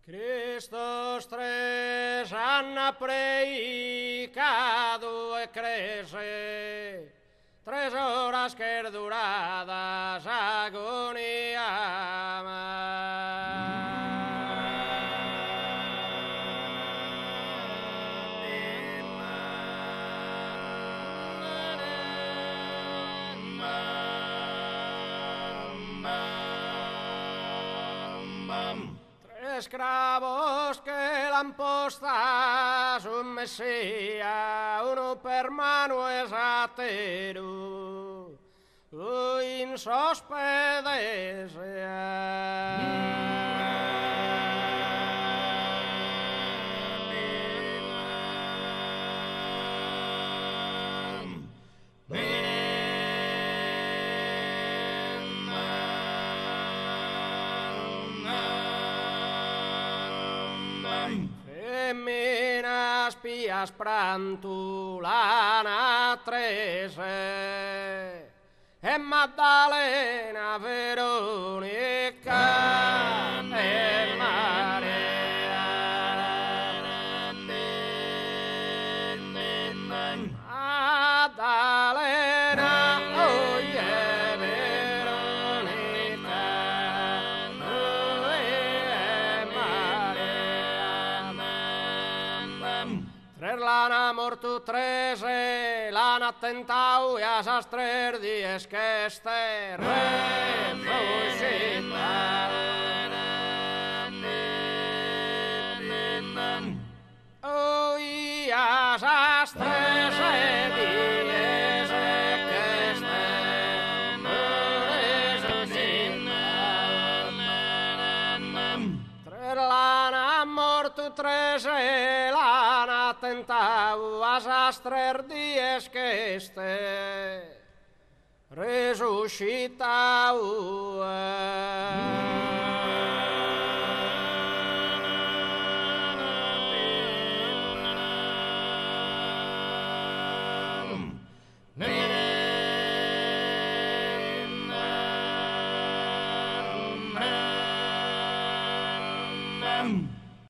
Cristos tres han predicado e crece 3 horas que duradas agonía. Escravos que l'han postas un messia, uno per mano esatero, in Feminas pias prantulana 13 e Maddalena Veronica e Maria Maddalena oh yeah Veronica l'han morto 13, l'han attentau e a sas 3 dies que este refuixita. Ui, a sas 3 dies que este refuixita. L'han morto 13, l'han attentau a sas 3 dies que este resuscitau.